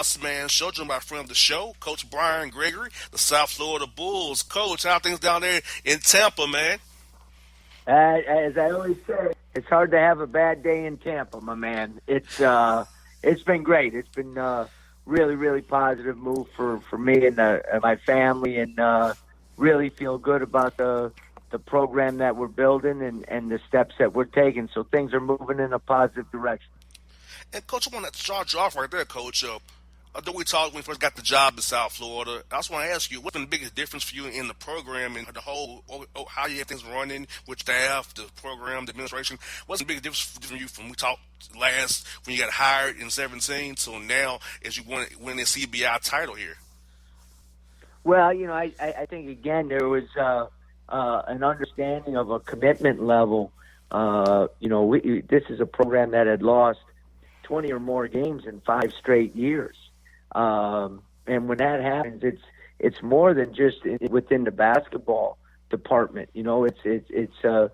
Bossman Show, joined by a friend of the show, Coach Brian Gregory, the South Florida Bulls. Coach, how are things down there in Tampa, man? As I always say, it's hard to have a bad day in Tampa, my man. It's been great. It's been really, really positive move for me and my family, and really feel good about the program that we're building and the steps that we're taking. So things are moving in a positive direction. And, Coach, I want to start you off right there, Coach. I know we talked when we first got the job in South Florida. I just want to ask you, what's been the biggest difference for you in the program and the whole, how you have things running with staff, the program, the administration? What's the biggest difference for you from we talked last when you got hired in 17 to now as you win the CBI title here? Well, I think, again, there was an understanding of a commitment level. This is a program that had lost 20 or more games in 5 straight years. And when that happens, it's more than just within the basketball department. It's a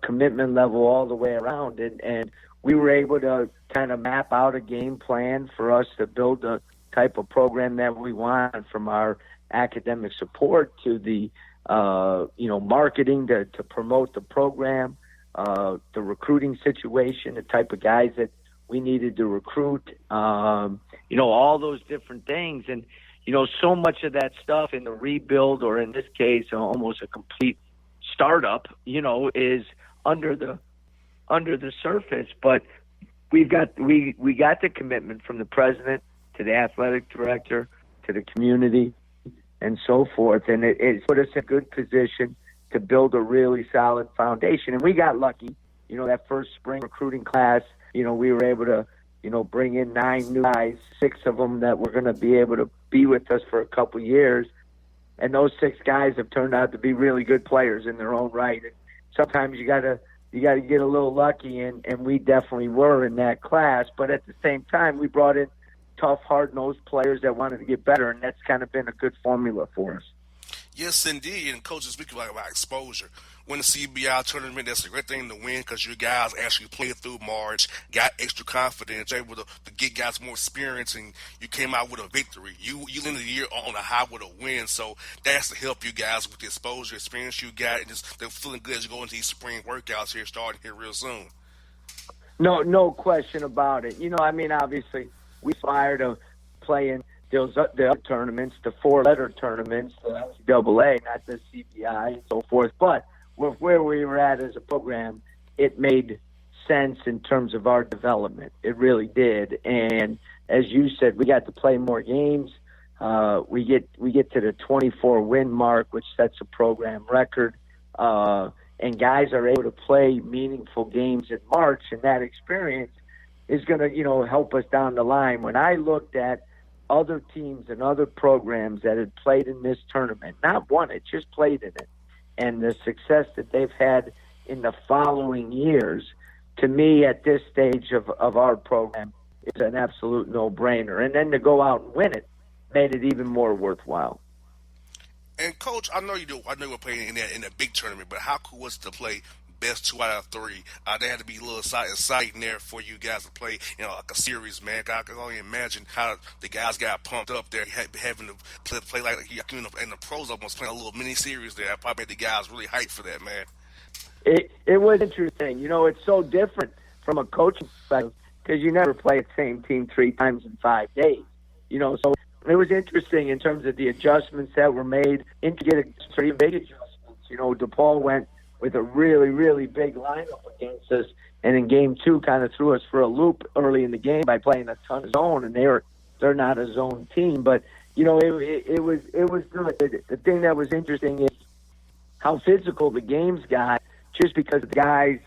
commitment level all the way around. And we were able to kind of map out a game plan for us to build the type of program that we want, from our academic support to the marketing to promote the program, the recruiting situation, the type of guys that we needed to recruit, all those different things. And, so much of that stuff in the rebuild, or in this case, almost a complete startup, is under the surface. But we got the commitment from the president to the athletic director to the community and so forth. And it put us in a good position to build a really solid foundation. And we got lucky, that first spring recruiting class. We were able to, bring in 9 new guys, 6 of them that were going to be able to be with us for a couple years. And those 6 guys have turned out to be really good players in their own right. And sometimes you gotta get a little lucky, and we definitely were in that class. But at the same time, we brought in tough, hard-nosed players that wanted to get better, and that's kind of been a good formula for us. Yes, indeed. And Coach is speaking about exposure. Win the CBI tournament, that's a great thing to win because your guys actually played through March, got extra confidence, able to get guys more experience, and you came out with a victory. You ended the year on a high with a win, so that's to help you guys with the exposure, experience you got, and just they're feeling good as you go into these spring workouts here, starting here real soon. No question about it. Obviously, we aspire to play in the other tournaments, the 4-letter tournaments, the NCAA, not the CBI and so forth. But with where we were at as a program, it made sense in terms of our development. It really did. And as you said, we got to play more games. We get to the 24-win mark, which sets a program record. And guys are able to play meaningful games in March, and that experience is going to, help us down the line. When I looked at other teams and other programs that had played in this tournament, not won it, just played in it, and the success that they've had in the following years, to me, at this stage of our program, is an absolute no-brainer. And then to go out and win it made it even more worthwhile. And, Coach, I know you were playing in a big tournament, but how cool was it to play best 2 out of 3? They had to be a little exciting there for you guys to play, like a series, man. I can only imagine how the guys got pumped up there, having to play like and the pros almost playing a little mini series there. I probably had the guys really hyped for that, man. It was interesting. It's so different from a coaching perspective because you never play the same team 3 times in 5 days. So it was interesting in terms of the adjustments that were made, and to get pretty big adjustments. DePaul went with a really, really big lineup against us, and in game 2 kind of threw us for a loop early in the game by playing a ton of zone, and they're not a zone team. But, it was good. The thing that was interesting is how physical the games got, just because the guys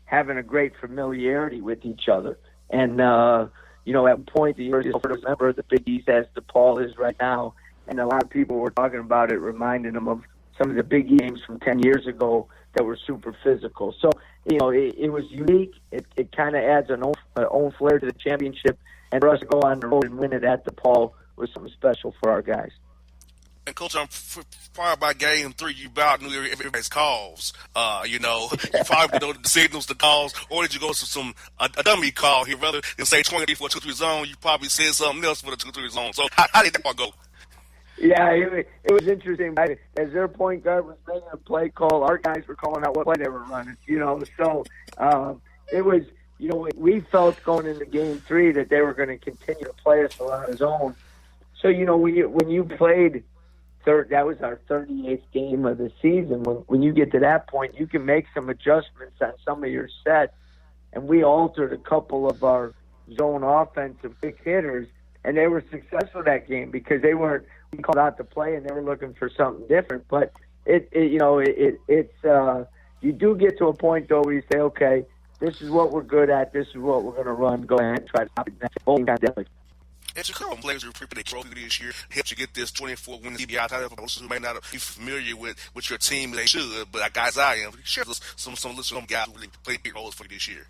having a great familiarity with each other. And, at one point, the year remember the Big East as DePaul is right now, and a lot of people were talking about it, reminding them of some of the big games from 10 years ago that were super physical. So, it was unique. It kind of adds an own flair to the championship. And for us to go on the road and win it at DePaul was something special for our guys. And coach, prior by game 3, you about knew everybody's calls. You probably know the signals, the calls, or did you go to a dummy call here rather than say 20 for a 2-3 zone? You probably said something else for the 2-3 zone. So how did that part go? Yeah, it was interesting. As their point guard was making a play call, our guys were calling out what play they were running. So it was. We felt going into Game 3 that they were going to continue to play us a lot of zone. So when you played that was our 38th game of the season. When you get to that point, you can make some adjustments on some of your sets. And we altered a couple of our zone offensive quick hitters, and they were successful that game because they weren't called out to play and they were looking for something different. But you do get to a point though where you say, okay, this is what we're good at. This is what we're going to run. Go ahead and try to stop it. And Chicago players who prepared a trophy this year helped you get this 24-win CBI title. For those who may not be familiar with your team, they should, but guys, I am. Share some listeners, guys who really played big roles for you this year.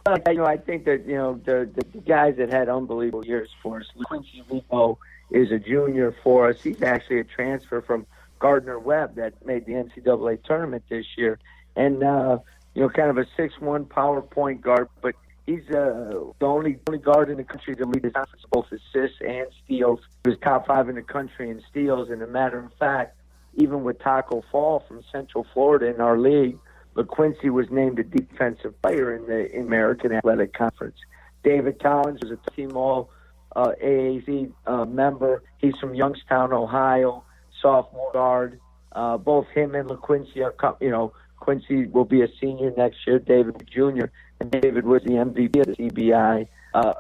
I think that the guys that had unbelievable years for us. Quincy Lebo is a junior for us. He's actually a transfer from Gardner-Webb that made the NCAA tournament this year, and kind of a 6'1" power point guard, but he's the only guard in the country to lead his conference, both assists and steals. He was top 5 in the country in steals. And a matter of fact, even with Taco Fall from Central Florida in our league, LaQuincy was named a defensive player in the American Athletic Conference. David Collins was a team all AAC member. He's from Youngstown, Ohio, sophomore guard. Both him and LaQuincy are, Quincy will be a senior next year, David Jr., and David was the MVP of the CBI.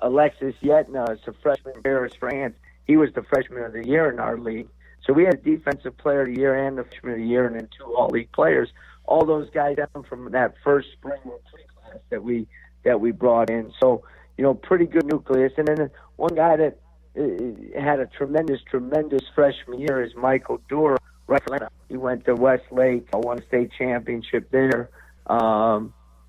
Alexis Yetna is a freshman in Paris, France. He was the freshman of the year in our league. So we had a defensive player of the year and the freshman of the year and then 2 all-league players. All those guys down from that first spring recruit class that we brought in. So, pretty good nucleus. And then one guy that had a tremendous freshman year is Michael Dura. Right, he went to Westlake, won a state championship there.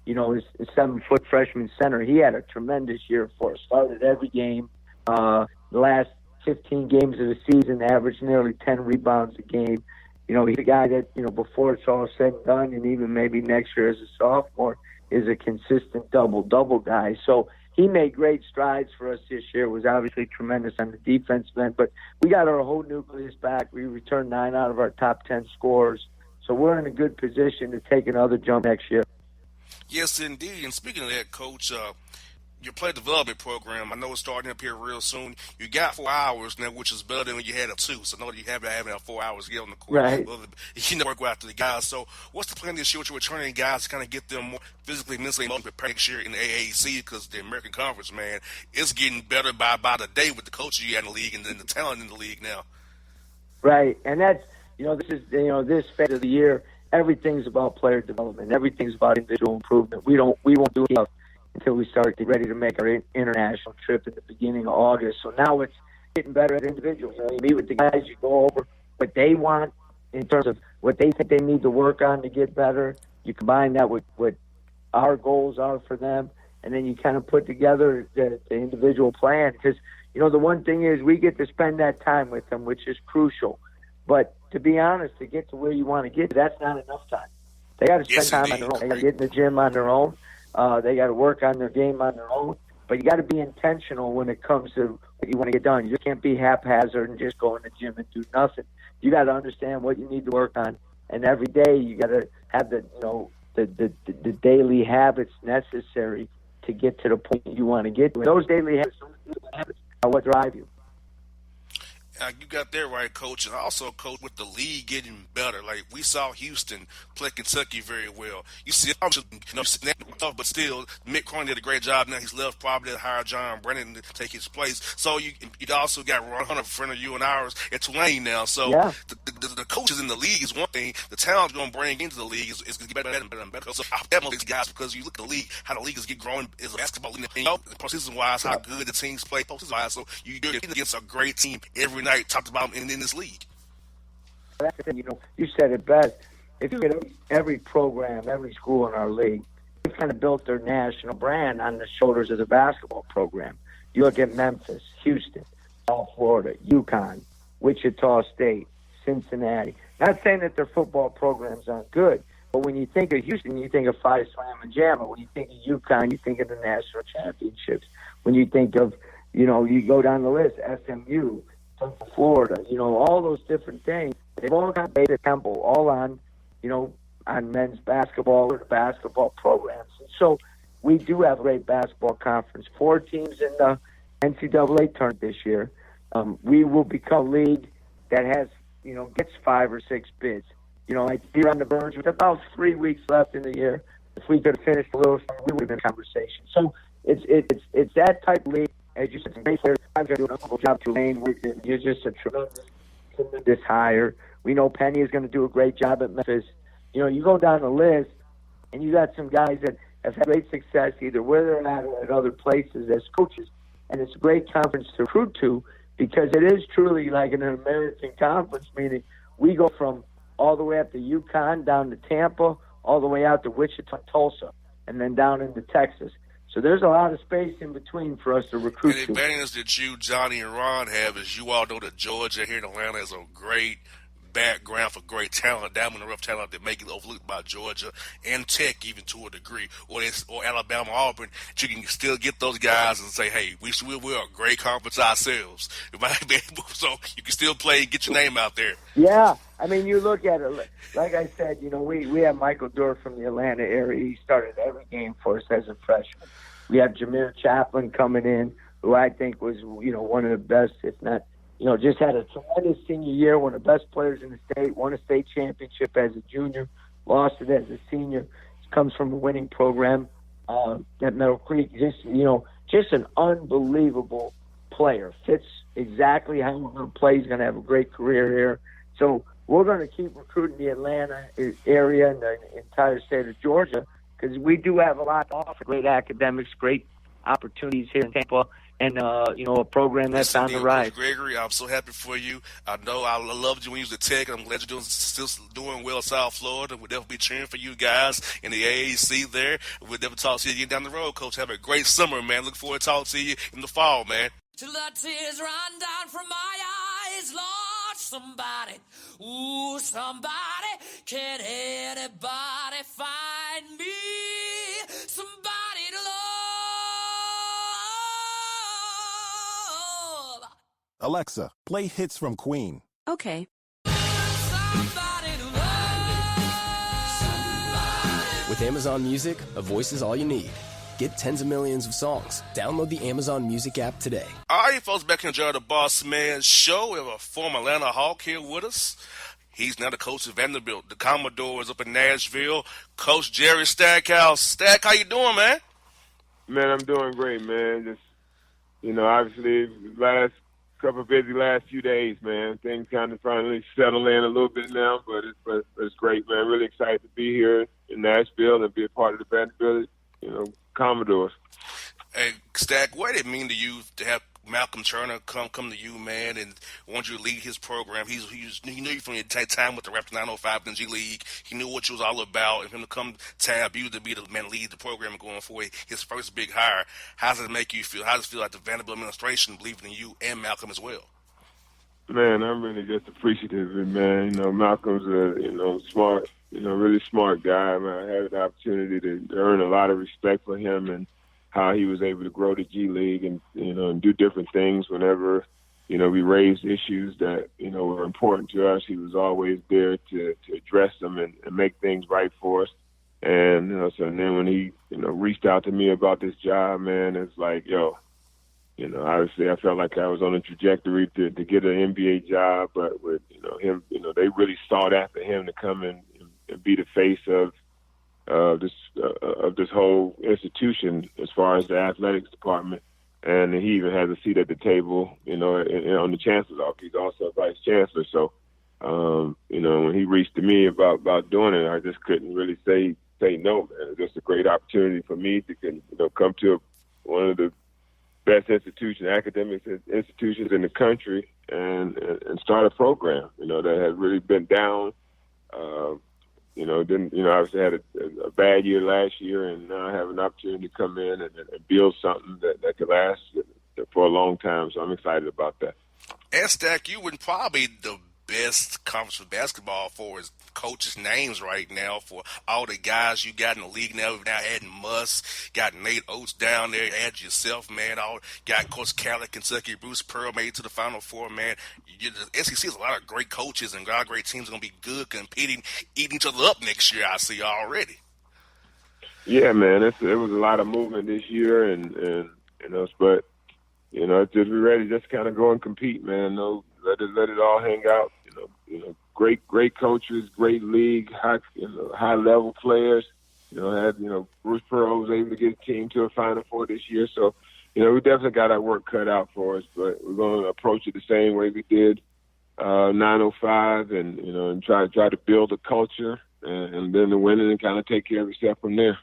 His 7-foot freshman center. He had a tremendous year for us. Started every game. The last 15 games of the season, averaged nearly 10 rebounds a game. He's a guy that, before it's all said and done, and even maybe next year as a sophomore, is a consistent double-double guy. So he made great strides for us this year. It was obviously tremendous on the defense end, but we got our whole nucleus back. We returned 9 out of our top 10 scorers. So we're in a good position to take another jump next year. Yes, indeed. And speaking of that, Coach, your player development program, I know it's starting up here real soon. You got 4 hours now, which is better than when you had 2. So I know you have having 4 hours to get on the court. Right. Work out to the guys. So what's the plan this year with your returning guys to kind of get them more physically, mentally, prepared next year in the AAC? Because the American Conference, man, it's getting better by the day with the coaches you had in the league and then the talent in the league now. Right. And that's, this is, this phase of the year, everything's about player development. Everything's about individual improvement. We won't do enough until we start getting ready to make our international trip at the beginning of August. So now it's getting better at individuals. You meet with the guys, you go over what they want in terms of what they think they need to work on to get better. You combine that with what our goals are for them, and then you kind of put together the individual plan. Because, the one thing is we get to spend that time with them, which is crucial. But to be honest, to get to where you want to get, that's not enough time. They got to spend time on their own. They got to get in the gym on their own. They got to work on their game on their own. But you got to be intentional when it comes to what you want to get done. You can't be haphazard and just go in the gym and do nothing. You got to understand what you need to work on, and every day you got to have the daily habits necessary to get to the point you want to get to. And those daily habits are what drive you. You got that right, Coach. And also, Coach, with the league getting better, like we saw Houston play Kentucky very well. You see, but still, Mick Cronin did a great job. Now he's left, probably to hire John Brennan to take his place. So you also got Ron Hunter, a friend of you and ours, at Tulane now. So yeah. the coaches in the league is one thing. The talent you're going to bring into the league is going to get better and better and better. So I have these guys because you look at the league, how the league is getting growing is basketball league. Postseason-wise, how good the teams play postseason-wise. So you're against a great team every night. Talked about in this league. That's the thing, you said it best. If you look at every program, every school in our league, they've kind of built their national brand on the shoulders of the basketball program. You look at Memphis, Houston, South Florida, UConn, Wichita State, Cincinnati. Not saying that their football programs aren't good, but when you think of Houston, you think of Five Slam and Jammer. When you think of UConn, you think of the national championships. When you think of, you go down the list, SMU, Central Florida, all those different things. They've all got Beta Temple, all on, on men's basketball or the basketball programs. And so we do have a great basketball conference. 4 teams in the NCAA tournament this year. We will become a league that has, gets 5 or 6 bids. Like here on the verge with about 3 weeks left in the year. If we could have finished a little sooner, we would have been in conversation. So it's that type of league. As you said, great players. I'm going to do an unbelievable job to Lane. You're just a tremendous hire. We know Penny is going to do a great job at Memphis. You go down the list, and you got some guys that have had great success either where they're at or at other places as coaches. And it's a great conference to recruit to because it is truly like an American conference, meaning we go from all the way up to UConn, down to Tampa, all the way out to Wichita, Tulsa, and then down into Texas. So there's a lot of space in between for us to recruit and to. the advantage that you, Johnny, and Ron have is you all know that Georgia here in Atlanta is a great background for great talent, diamond rough talent that may get overlooked by Georgia and Tech even to a degree, or Alabama, Auburn. That you can still get those guys and say, hey, we're a great conference ourselves. So you can still play and get your name out there. Yeah. I mean, you look at it, like I said, we have Michael Dorr from the Atlanta area. He started every game for us as a freshman. We have Jameer Chaplin coming in, who I think was, one of the best, if not, just had a tremendous senior year, one of the best players in the state, won a state championship as a junior, lost it as a senior. Comes from a winning program at Meadow Creek. Just an unbelievable player. Fits exactly how we're going to play. He's going to have a great career here. So we're going to keep recruiting the Atlanta area and the entire state of Georgia because we do have a lot to offer. Great academics, great opportunities here in Tampa, and a program that's on the rise. Gregory, I'm so happy for you. I know I loved you when you was at Tech. I'm glad you're still doing well in South Florida. We'll definitely be cheering for you guys in the AAC there. We'll definitely talk to you again down the road, Coach. Have a great summer, man. Look forward to talking to you in the fall, man. Till the tears run down from my eyes, Lord, somebody, ooh, somebody, can anybody find me? Somebody to love. Alexa, play hits from Queen. Okay. Somebody to love. Somebody. With Amazon Music, a voice is all you need. Get tens of millions of songs. Download the Amazon Music app today. All right, folks, back enjoy the Bossman show. We have a former Atlanta Hawk here with us. He's now the coach of Vanderbilt. The Commodores up in Nashville. Coach Jerry Stackhouse. Stack, how you doing, man? Man, I'm doing great, man. Just, obviously, last few days, man. Things kind of finally settle in a little bit now, but it's great, man. Really excited to be here in Nashville and be a part of the Vanderbilt, Commodores. Hey, Stack, what did it mean to you to have Malcolm Turner come to you, man, and want you to lead his program? He knew you from your time with the Raptors 905 in the G League. He knew what you was all about, and him to come tab you to be the man lead the program going forward, his first big hire. How does it make you feel? How does it feel like the Vanderbilt administration believing in you and Malcolm as well? Man, I'm really just appreciative of it, man. Malcolm's a smart, really smart guy. Man, I had the opportunity to earn a lot of respect for him and how he was able to grow the G League and, and do different things whenever, we raised issues that, were important to us. He was always there to address them and make things right for us. And, so then when he, reached out to me about this job, man, it's like, obviously I felt like I was on a trajectory to get an NBA job, but with, him, they really sought after him to come and be the face of this whole institution as far as the athletics department. And he even has a seat at the table, on the chancellor's office. He's also a vice chancellor. So, when he reached to me about doing it, I just couldn't really say no, man. It's just a great opportunity for me to come to one of the best academic institutions in the country and start a program, that has really been down. Obviously had a bad year last year, and now I have an opportunity to come in and build something that could last for a long time. So I'm excited about that. And Stack, you were probably the best conference for basketball for his coaches' names right now for all the guys you got in the league now. We've now adding Muss, got Nate Oates down there, add yourself, man. All got Coach Cali, Kentucky, Bruce Pearl made it to the Final Four, man. The SEC has a lot of great coaches and a lot of great teams going to be good, competing, eating each other up next year. I see already. Yeah, man, it was a lot of movement this year, and but it's just we're ready to just kind of go and compete, man. No, let it all hang out. Great coaches, great league, high level players. Bruce Pearl was able to get a team to a Final Four this year, so we definitely got our work cut out for us. But we're going to approach it the same way we did 905, and try to build a culture, and then the winning and kind of take care of yourself from there.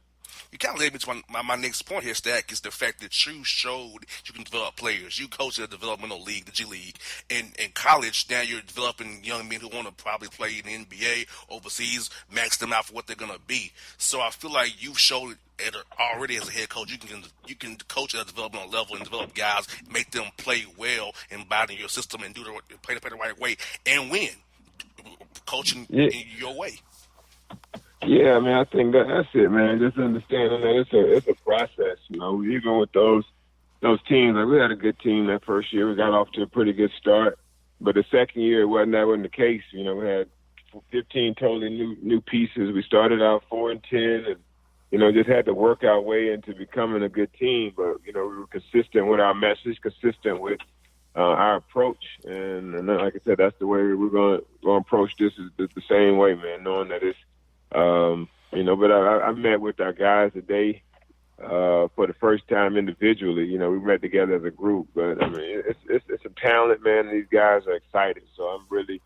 You kind of led me to my next point here, Stack, is the fact that you showed you can develop players. You coach in the developmental league, the G League. In college, now you're developing young men who want to probably play in the NBA, overseas, max them out for what they're going to be. So I feel like you've showed it already as a head coach. You can coach at a developmental level and develop guys, make them play well, embody your system, and play the right way, and win. Coaching in your way. Yeah, I mean, I think that's it, man. Just understanding that it's a process, Even with those teams, like we had a good team that first year. We got off to a pretty good start, but the second year that wasn't the case. We had 15 totally new pieces. We started out 4-10, and just had to work our way into becoming a good team. But we were consistent with our message, consistent with our approach, and like I said, that's the way we're going to approach this is the same way, man. Knowing that it's but I met with our guys today for the first time individually. We met together as a group, but I mean, it's a talent, man. And these guys are excited, so I'm really,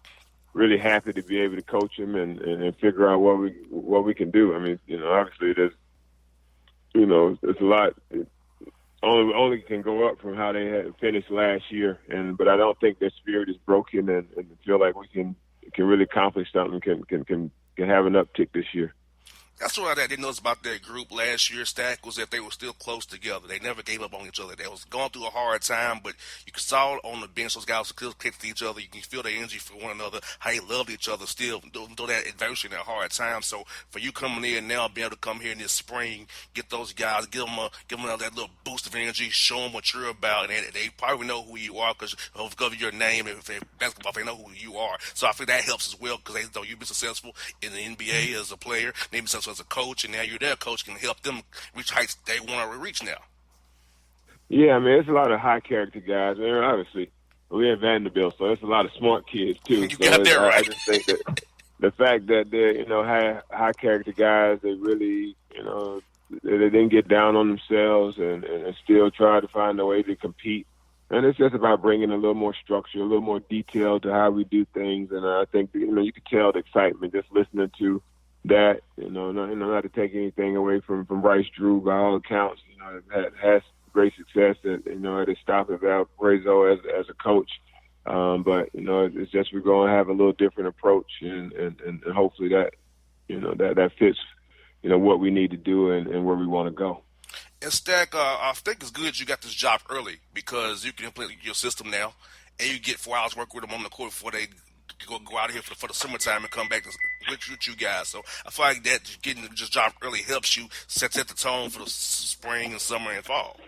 really happy to be able to coach them and figure out what we can do. I mean, obviously there's, it's a lot. Only can go up from how they had finished last year, but I don't think their spirit is broken, and feel like we can really accomplish something. Can have an uptick this year. That's what I didn't notice about their group last year, Stack, was that they were still close together. They never gave up on each other. They was going through a hard time, but you saw on the bench those guys still clicked to each other. You can feel their energy for one another, how they loved each other still, through that adversity and that hard time. So for you coming in now, being able to come here in this spring, get those guys, give them that little boost of energy, show them what you're about, and they probably know who you are because of your name. If they're basketball, they know who you are. So I think that helps as well because they know you've been successful in the NBA as a player, maybe successful as a coach, and now you're their coach, can help them reach heights they want to reach now. Yeah, I mean, it's a lot of high character guys. I mean, obviously, we're in Vanderbilt, so it's a lot of smart kids too. You got that right. I just think that the fact that they're high character guys, they really they didn't get down on themselves and still try to find a way to compete. And it's just about bringing a little more structure, a little more detail to how we do things. And I think you can tell the excitement just listening to that, not to take anything away from Bryce Drew, by all accounts, has great success at his stop at Valparaiso as a coach. But it's just we're going to have a little different approach, and hopefully that that fits what we need to do and where we want to go. And Stack, I think it's good you got this job early because you can implement your system now, and you get 4 hours work with them on the court before they go out of here for the summertime and come back with you guys. So I feel like that getting this job early helps you set the tone for the spring and summer and fall.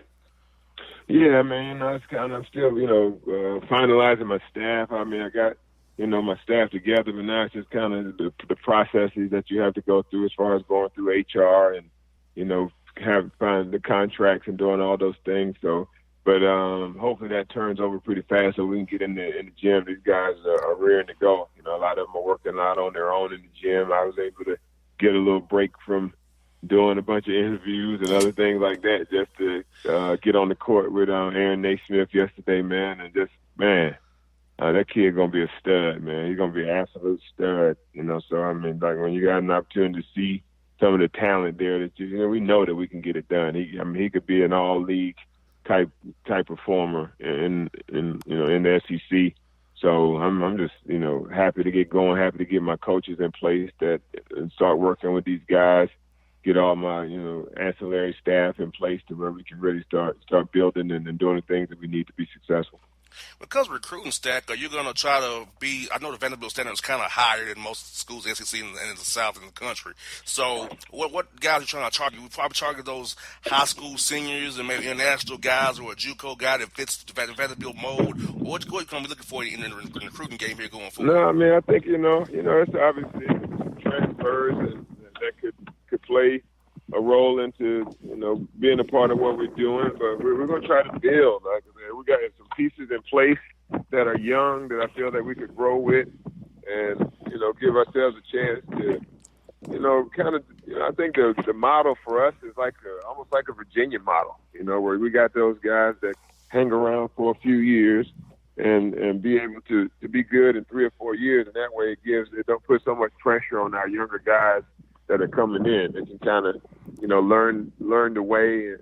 Yeah, man, it's kind of still, finalizing my staff. I mean, I got, my staff together, but now it's just kind of the processes that you have to go through as far as going through HR and, find the contracts and doing all those things. So, but hopefully that turns over pretty fast so we can get in the gym. These guys are rearing to go. A lot of them are working out on their own in the gym. I was able to get a little break from doing a bunch of interviews and other things like that just to get on the court with Aaron Naismith yesterday, man. And just, man, that kid going to be a stud, man. He's going to be an absolute stud, So, I mean, like when you got an opportunity to see some of the talent there that we know that we can get it done. He could be an all-league type performer in the SEC. So I'm just happy to get going, happy to get my coaches in place and start working with these guys, get all my ancillary staff in place to where we can really start building and doing the things that we need to be successful. Because recruiting stack, are you going to try to be? I know the Vanderbilt standard is kind of higher than most schools, SEC and in the South in the country. So, what guys are you trying to target? We probably target those high school seniors and maybe international guys or a JUCO guy that fits the Vanderbilt mold. What are you going to be looking for in the recruiting game here going forward? No, I mean, I think it's obviously some transfers and that could play a role into being a part of what we're doing, but we're going to try to build. Like I said, we got some pieces in place that are young that I feel that we could grow with, and give ourselves a chance to I think the model for us is almost like a Virginia model, where we got those guys that hang around for a few years and be able to be good in 3 or 4 years, and that way it don't put so much pressure on our younger guys that are coming in. They can kind of learn the way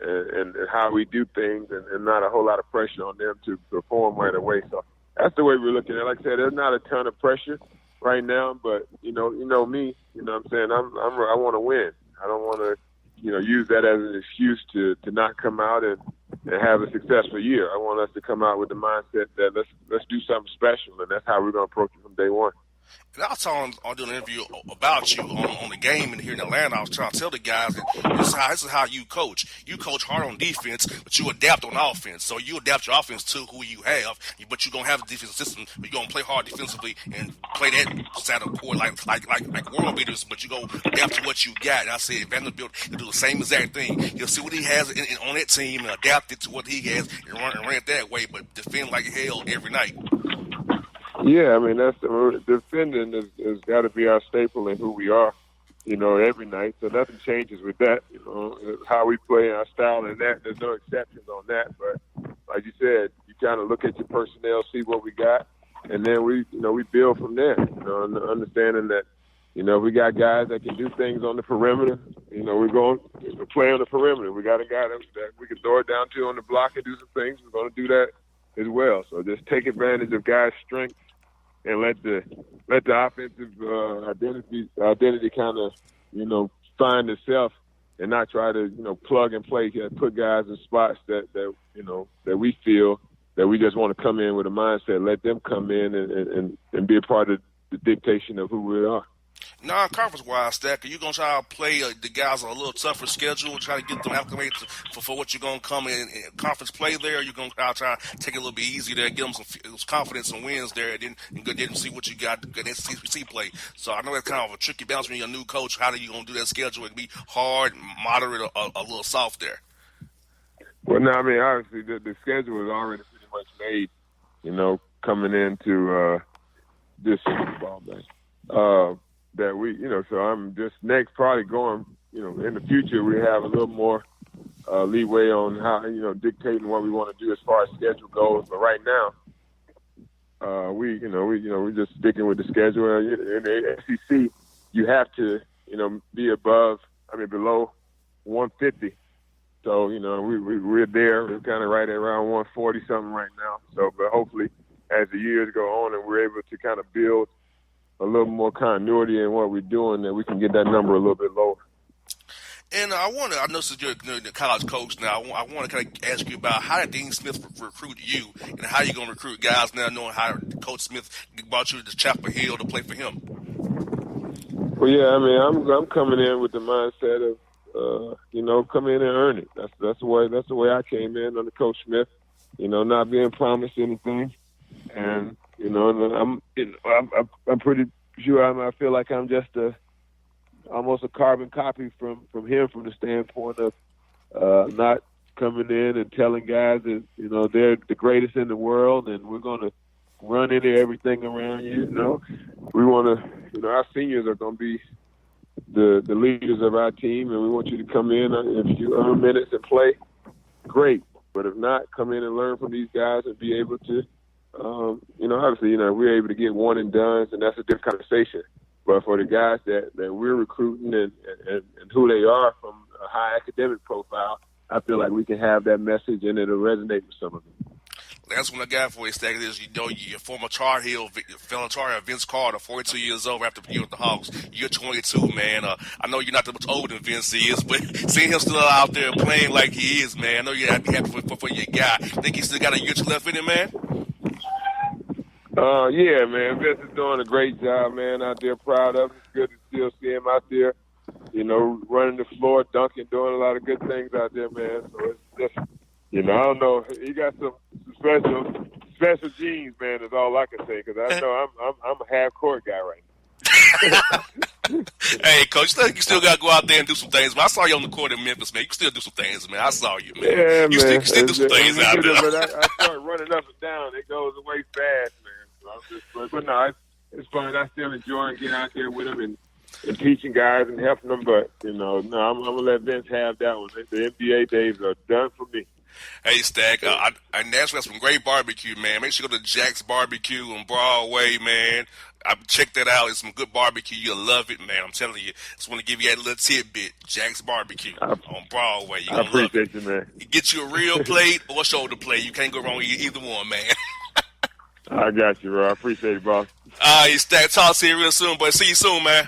and how we do things, and not a whole lot of pressure on them to perform right away. So that's the way we're looking at it. Like I said, there's not a ton of pressure right now, but me, what I'm saying, I want to win. I don't want to use that as an excuse to not come out and have a successful year. I want us to come out with the mindset that let's do something special, and that's how we're going to approach it from day one. And I was telling on doing an interview about you on the game and here in Atlanta. I was trying to tell the guys that this is how you coach. You coach hard on defense, but you adapt on offense. So you adapt your offense to who you have, but you're gonna have a defensive system. But you're gonna play hard defensively and play that side of the court like world beaters. But you go adapt to what you got. And I said Vanderbilt will do the same exact thing. He'll see what he has on that team and adapt it to what he has and run it that way. But defend like hell every night. Yeah, I mean, defending has got to be our staple in who we are, every night. So nothing changes with that, how we play, our style, and that. There's no exceptions on that. But like you said, you kind of look at your personnel, see what we got, and then we build from there. Understanding that, we got guys that can do things on the perimeter. We're going to play on the perimeter. We got a guy that we can throw it down to on the block and do some things. We're going to do that as well. So just take advantage of guys' strengths and let the offensive identity kind of find itself, and not try to plug and play, put guys in spots that we feel that we just want to come in with a mindset. Let them come in and be a part of the dictation of who we are. Non-conference wise, Stack, are you going to try to play the guys on a little tougher schedule, try to get them acclimated for what you're going to come in conference play there? Or are you going to try to take it a little bit easier there, get them some confidence and wins there, and then see what you got in SEC play? So I know that's kind of a tricky balance when you're a new coach. How are you going to do that schedule and be hard, moderate, or a little soft there? Well, no, I mean, obviously the schedule is already pretty much made, coming into this Super Bowl, man. That we, so I'm just next probably going, in the future we have a little more leeway on how, dictating what we want to do as far as schedule goes. But right now, we're just sticking with the schedule. In the SEC, you have to, be below 150. So, we're there. We're kind of right at around 140 something right now. So, but hopefully as the years go on and we're able to kind of build a little more continuity in what we're doing, that we can get that number a little bit lower. And I know since you're a college coach now, I want to kind of ask you about how did Dean Smith recruit you, and how you going to recruit guys now, knowing how Coach Smith brought you to Chapel Hill to play for him. Well, yeah, I mean, I'm coming in with the mindset of, come in and earn it. That's the way I came in under Coach Smith. Not being promised anything, and I'm pretty sure I feel like I'm just almost a carbon copy from him, from the standpoint of not coming in and telling guys that they're the greatest in the world and we're going to run into everything around you. We want to, our seniors are going to be the leaders of our team, and we want you to come in. If you earn minutes and play, great. But if not, come in and learn from these guys and be able to. Obviously, we're able to get one and done, and that's a different conversation. But for the guys that we're recruiting and who they are from a high academic profile, I feel like we can have that message and it'll resonate with some of them. That's when I got for you, Stack. Is your former Tar Heel, fellow Tar Heel, Vince Carter, 42 years old after being with the Hawks. You're 22, man. I know you're not that much older than Vince is, but seeing him still out there playing like he is, man, I know you're happy for your guy. Think he still got a year left in him, man? Yeah, man. Vince is doing a great job, man, out there. Proud of him. It's good to still see him out there, running the floor, dunking, doing a lot of good things out there, man. So it's just, I don't know. He got some special genes, man, is all I can say, because I know I'm a half-court guy right now. Hey, Coach, you still got to go out there and do some things. But I saw you on the court in Memphis, man. You can still do some things, man. I saw you, man. Yeah, you man. Still do some things out there. But I start running up and down. It goes away fast, man. So but no, it's fun. I still enjoy getting out there with him and teaching guys and helping them. But, no, I'm going to let Vince have that one. The NBA days are done for me. Hey, Stack, I Nashville has some great barbecue, man. Make sure you go to Jack's Barbecue on Broadway, man. Check that out. It's some good barbecue. You'll love it, man. I'm telling you. Just want to give you that little tidbit. Jack's Barbecue on Broadway. I appreciate you, man. You get you a real plate or a shoulder plate. You can't go wrong with either one, man. I got you, bro. I appreciate it, boss. Stack, talk to you real soon, boy. See you soon, man.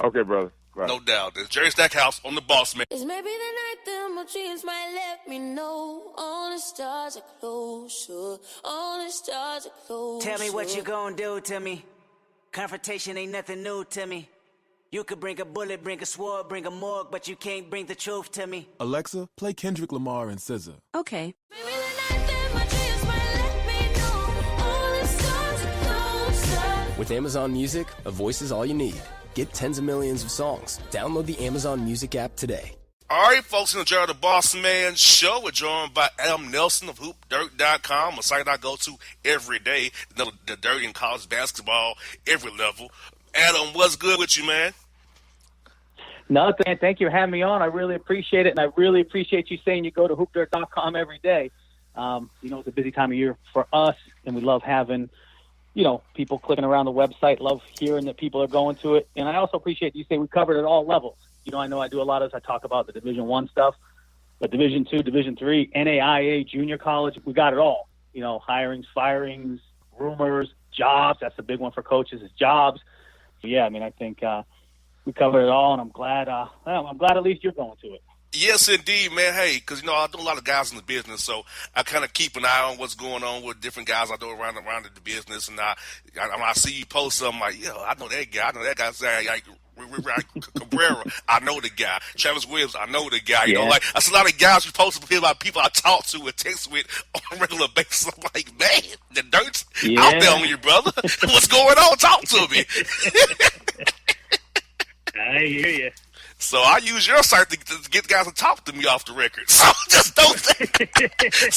Okay, brother. Bye. No doubt. There's Jerry Stackhouse on the Bossman. It's maybe the night that my dreams might let me know. All the stars are closer. All the stars are closer. Tell me what you gonna do to me. Confrontation ain't nothing new to me. You could bring a bullet, bring a sword, bring a morgue, but you can't bring the truth to me. Alexa, play Kendrick Lamar and SZA. Okay. Maybe the night that my dreams might let me know. All the stars are closer. With Amazon Music, a voice is all you need. Get tens of millions of songs. Download the Amazon Music app today. All right, folks, in the Journal of the Bossman show, we're joined by Adam Nelson of HoopDirt.com, a site I go to every day. The dirt in college basketball, every level. Adam, what's good with you, man? Nothing. Thank you for having me on. I really appreciate it, and I really appreciate you saying you go to HoopDirt.com every day. It's a busy time of year for us, and we love having people clicking around the website, love hearing that people are going to it. And I also appreciate you say we covered at all levels. I know I do a lot of this. I talk about the Division I stuff, but Division II, Division III, NAIA, junior college, we got it all. Hirings, firings, rumors, jobs. That's the big one for coaches is jobs. So, yeah, I think we covered it all, and I'm glad at least you're going to it. Yes, indeed, man. Hey, because, I know a lot of guys in the business, so I kind of keep an eye on what's going on with different guys I know around the business. And I see you post something like, I know that guy. I know that guy. Cabrera, I know the guy. Travis Williams, I know the guy. That's a lot of guys you post about people I talk to and text with on a regular basis. I'm like, man, the dirt's out there on you, brother. What's going on? Talk to me. I hear you. So I use your site to get guys to talk to me off the record. So just don't think.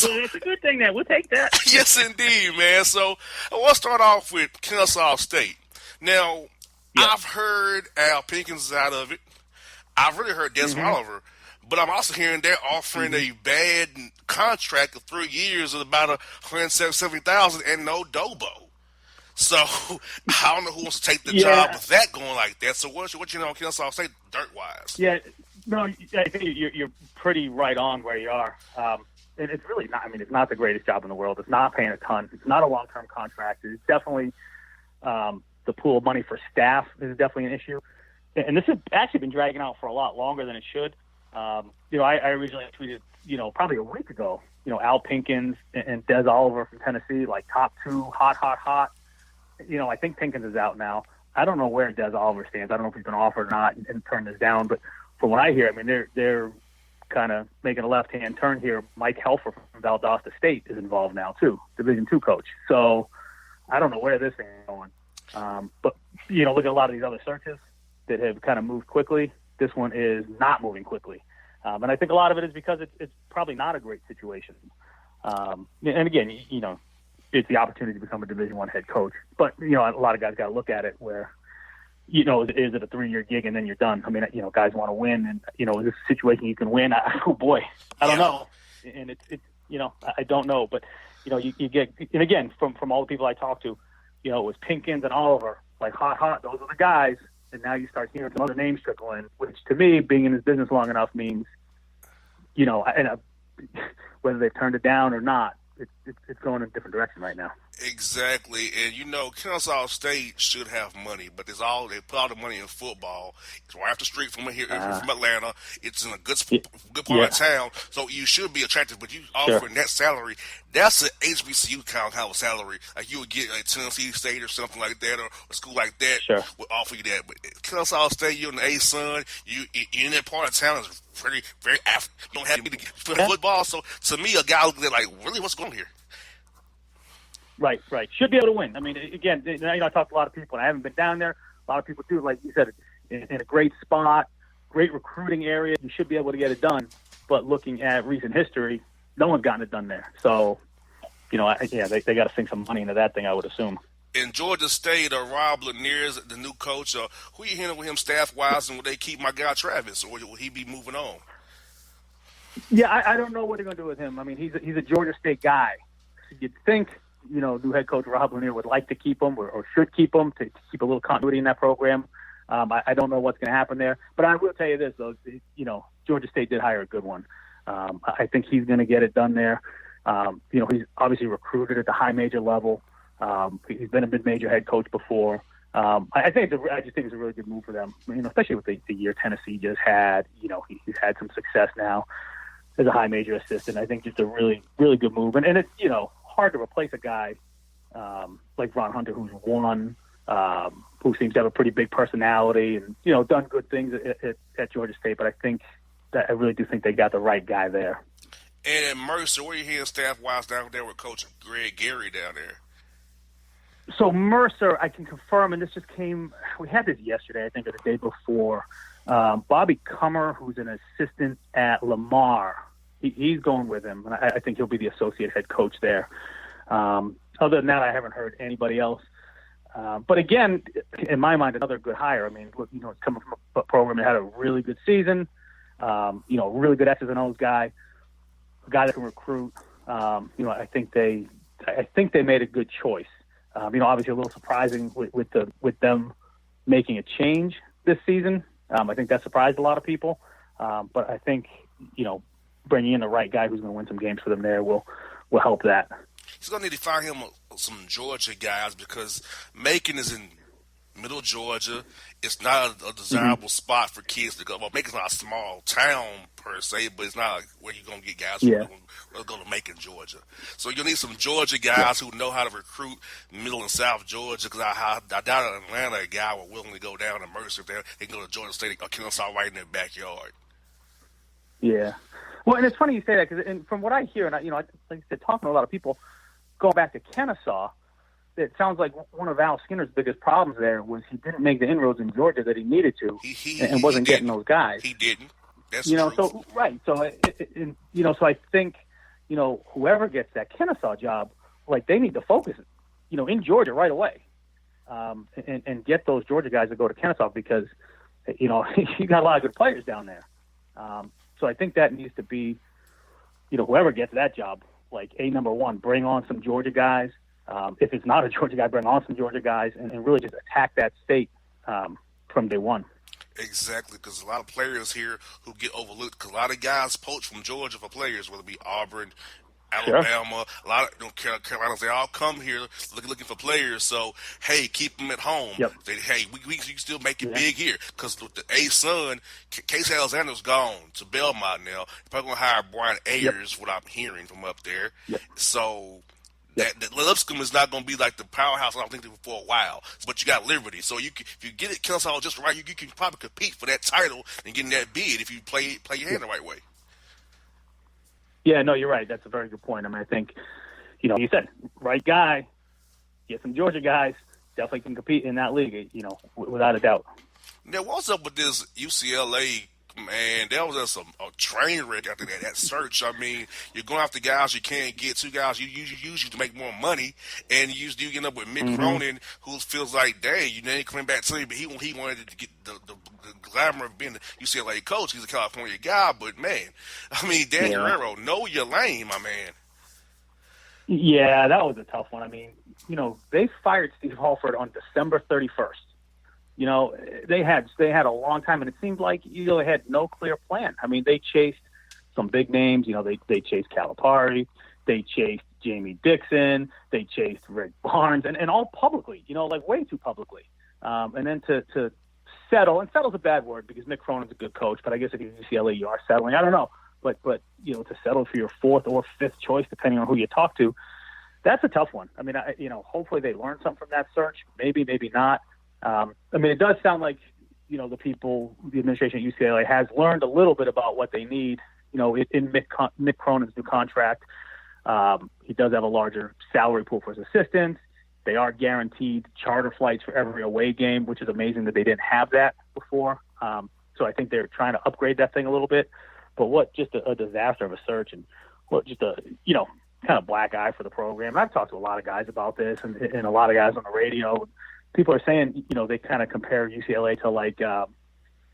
Well, that's a good thing, then. We'll take that. Yes, indeed, man. So I want to start off with Kennesaw State. Now, I've heard Al Pinkins out of it. I've really heard Desmond Oliver. But I'm also hearing they're offering a bad contract of 3 years of about $170,000 and no Dobo. So I don't know who wants to take the job with that going like that. So what you know on Kennesaw State dirt-wise? Yeah, no, I think you're pretty right on where you are. And it's really not. It's not the greatest job in the world. It's not paying a ton. It's not a long-term contract. It's definitely the pool of money for staff is definitely an issue. And this has actually been dragging out for a lot longer than it should. I originally tweeted, probably a week ago, Al Pinkins and Des Oliver from Tennessee, like top two, hot. I think Pinkins is out now. I don't know where Des Oliver stands. I don't know if he's been offered or not and turned this down. But from what I hear, they're kind of making a left-hand turn here. Mike Helfer from Valdosta State is involved now too, Division II coach. So I don't know where this thing is going. But look at a lot of these other searches that have kind of moved quickly. This one is not moving quickly. And I think a lot of it is because it's probably not a great situation. And again, it's the opportunity to become a Division I head coach. But, a lot of guys got to look at it where, is it a 3-year gig and then you're done? Guys want to win. And, is this a situation you can win? I don't know. And it's I don't know. But, you get – and again, from all the people I talked to, it was Pinkins and Oliver, like hot. Those are the guys. And now you start hearing some other names trickle in, which to me, being in this business long enough means, whether they've turned it down or not, it's going in a different direction right now. Exactly, and Kennesaw State should have money, but they put all the money in football. It's right off the street from here, from Atlanta. It's in a good part of town, so you should be attractive. But you offering that salary, that's an HBCU kind of salary. Like you would get like Tennessee State or something like that, or a school like that would offer you that. But Kennesaw State, you're in the A-Sun, you in that part of town is very you don't have to play football. So to me, a guy looking at like, really, what's going on here? Right. Should be able to win. I mean, again, I talked to a lot of people, and I haven't been down there. A lot of people do, like you said, in a great spot, great recruiting area. You should be able to get it done. But looking at recent history, no one's gotten it done there. So, they got to sink some money into that thing, I would assume. In Georgia State, Rob Lanier is the new coach. Who you handling with him staff-wise, and will they keep my guy Travis, or will he be moving on? Yeah, I don't know what they're going to do with him. I mean, he's a Georgia State guy. You'd think, new head coach Rob Lanier would like to keep him or should keep him to keep a little continuity in that program. I don't know what's going to happen there. But I will tell you this, though. Georgia State did hire a good one. I think he's going to get it done there. He's obviously recruited at the high major level. He's been a mid-major head coach before. I just think it's a really good move for them. Especially with the year Tennessee just had. He's had some success now as a high major assistant. I think just a really, really good move. And it's hard to replace a guy like Ron Hunter, who's won, who seems to have a pretty big personality and done good things at Georgia State. But I really do think they got the right guy there. And at Mercer, where are you hearing staff-wise down there with Coach Greg Gary down there? So Mercer, I can confirm, and this just came. We had this yesterday, I think, or the day before. Bobby Cummer, who's an assistant at Lamar, he's going with him, and I think he'll be the associate head coach there. Other than that, I haven't heard anybody else. But again, in my mind, another good hire. I mean, look, it's coming from a program that had a really good season. Really good X's and O's guy, a guy that can recruit. I think they made a good choice. Obviously a little surprising with them making a change this season. I think that surprised a lot of people. But I think, bringing in the right guy who's going to win some games for them there will help that. He's going to need to find him some Georgia guys because Macon is in middle Georgia. It's not a desirable spot for kids to go. Well, Macon's not a small town per se, but it's not like where you're going to get guys who are going to go to Macon, Georgia. So you'll need some Georgia guys who know how to recruit middle and south Georgia because I doubt in Atlanta a guy will willing to go down to Mercer if they can go to Georgia State or Kennesaw right in their backyard. Yeah. Well, and it's funny you say that because from what I hear, and like I said, talking to a lot of people, going back to Kennesaw, it sounds like one of Al Skinner's biggest problems there was he didn't make the inroads in Georgia that he needed to, and wasn't getting those guys. He didn't. That's so right. So so I think whoever gets that Kennesaw job, like they need to focus, in Georgia right away, and get those Georgia guys to go to Kennesaw because you got a lot of good players down there. So I think that needs to be, whoever gets that job, like number one, bring on some Georgia guys. If it's not a Georgia guy, bring on some Georgia guys and really just attack that state from day one. Exactly, because a lot of players here who get overlooked, because a lot of guys poach from Georgia for players, whether it be Auburn, Alabama, a lot of Carolinas, they all come here looking for players. So, hey, keep them at home. Yep. We can still make it big here. Because with the A-Sun, Case Alexander's gone to Belmont now. They're probably going to hire Brian Ayers, what I'm hearing from up there. Yep. So, that Lipscomb is not going to be like the powerhouse I don't think for a while. But you got Liberty. So, if you get it Kennesaw just right, you can probably compete for that title and get in that bid if you play your hand the right way. Yeah, no, you're right. That's a very good point. I mean, I think, you said, right guy, get some Georgia guys, definitely can compete in that league, without a doubt. Now, what's up with this UCLA, man? That was just a train wreck after that search. I mean, you're going after guys you can't get, two guys you use to make more money, and you end up with Mick Cronin, who feels like, dang, you ain't coming back to me, but he wanted to get the glamour of being the UCLA coach. He's a California guy, but, man, I mean, Dan Guerrero, know your lane, my man. Yeah, that was a tough one. I mean, they fired Steve Halford on December 31st. They had a long time, and it seemed like they had no clear plan. I mean, they chased some big names. They chased Calipari. They chased, Jamie Dixon. They chased Rick Barnes, and all publicly, like way too publicly. And then to settle, and settle's a bad word because Mick Cronin's a good coach, but I guess if you're UCLA, you are settling. I don't know. But to settle for your fourth or fifth choice, depending on who you talk to, that's a tough one. I mean, hopefully they learn something from that search. Maybe not. It does sound like, the administration at UCLA has learned a little bit about what they need, in Mick Cronin's new contract. He does have a larger salary pool for his assistants. They are guaranteed charter flights for every away game, which is amazing that they didn't have that before. So I think they're trying to upgrade that thing a little bit. But what just a disaster of a search, and what just a, kind of black eye for the program. I've talked to a lot of guys about this, and a lot of guys on the radio. People are saying, they kind of compare UCLA to like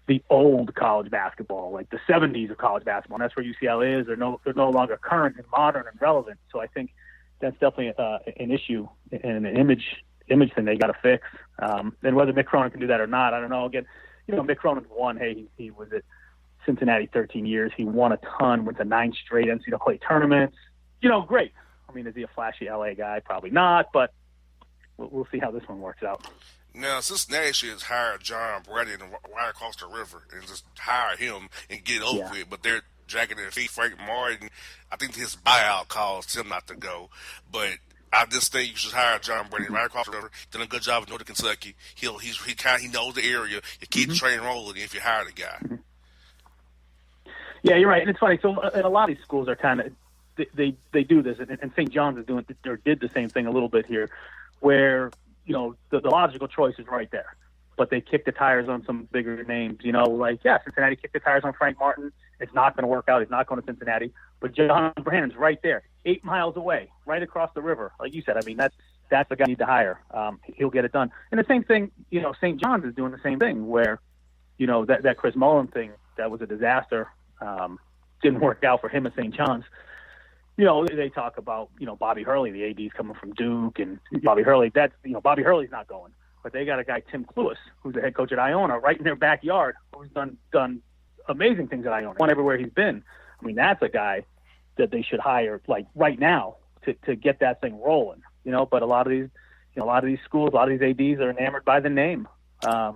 the old college basketball, like the 70s of college basketball. And that's where UCLA is. They're no longer current and modern and relevant. So I think that's definitely an issue and an image thing they got to fix. And whether Mick Cronin can do that or not, I don't know. Again, Mick Cronin's won. Hey, he was at Cincinnati 13 years. He won a ton, went to 9 straight NCAA tournaments. Great. I mean, is he a flashy LA guy? Probably not, but we'll see how this one works out. Now, Cincinnati should hire John Brady right across the river and just hire him and get it over with. But they're dragging their feet. Frank Martin, I think his buyout caused him not to go. But I just think you should hire John Brady right across the river. Done a good job in Northern Kentucky. He knows the area. You keep the train rolling if you hire the guy. Mm-hmm. Yeah, you're right. And it's funny. So, and a lot of these schools are kind of they do this, and St. John's is doing or did the same thing a little bit here, where the logical choice is right there, but they kick the tires on some bigger names. Cincinnati kicked the tires on Frank Martin. It's not going to work out. He's not going to Cincinnati. But John Brannon's right there, 8 miles away, right across the river. Like you said, I mean that's the guy you need to hire. He'll get it done. And the same thing, St. John's is doing the same thing, where that Chris Mullen thing, that was a disaster. Didn't work out for him at St. John's. They talk about, Bobby Hurley, the AD's coming from Duke, and Bobby Hurley, Bobby Hurley's not going. But they got a guy, Tim Cluis, who's the head coach at Iona, right in their backyard, who's done amazing things at Iona, won everywhere he's been. I mean, that's a guy that they should hire, like, right now to get that thing rolling, But a lot of these schools, a lot of these ADs are enamored by the name, a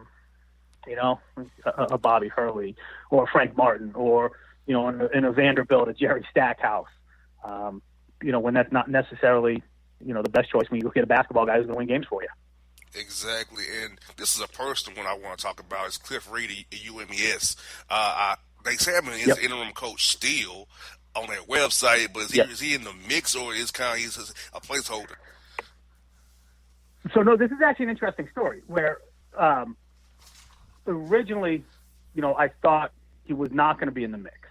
Bobby Hurley or Frank Martin or, in a Vanderbilt, a Jerry Stackhouse. When that's not necessarily, the best choice when you look at a basketball guy who's going to win games for you. Exactly. And this is a personal one I want to talk about. It's Cliff Reed at UMES. They say him as the interim coach still on their website, but is he in the mix, or is he's a placeholder? So, no, this is actually an interesting story where originally, I thought he was not going to be in the mix.